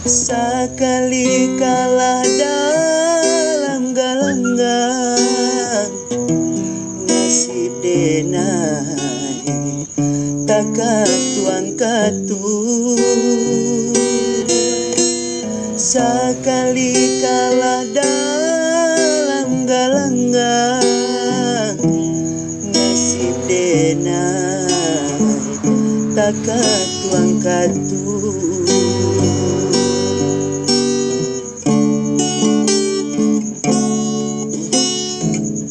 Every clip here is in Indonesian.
Sakali kalah dalam galanggang, nasib denai takatuang katu. Sakali kalah dalam galanggang, nasib denai takatuang katu.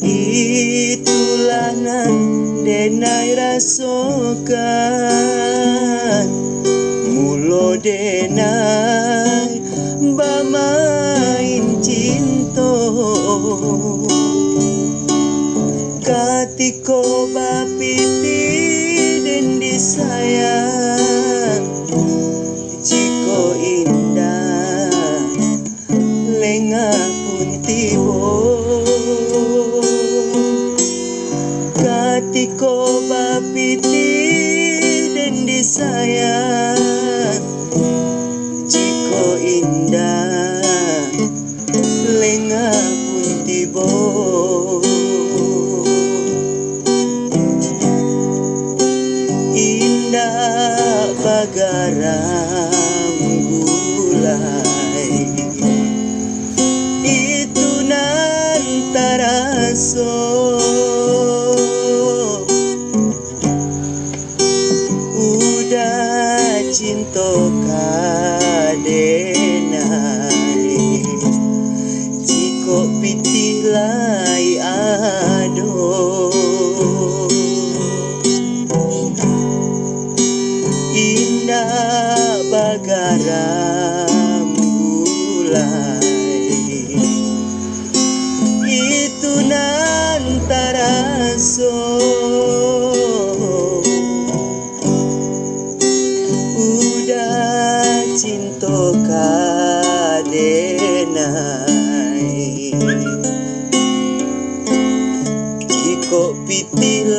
Itulah nan denai rasokan, mulo denai bamain cinto. Katiko bapiti den disayang, jiko indah lengah pun tibo. Katiko bapiti den disayang, jiko indah lengah pun tibo. Indah bagaram gulai, itu nan taraso. Udah cinto kadenai, jiko pitih lai ado. Indah bagaram gulai, itu nan taraso. Udah cinto kadenai, jiko pitih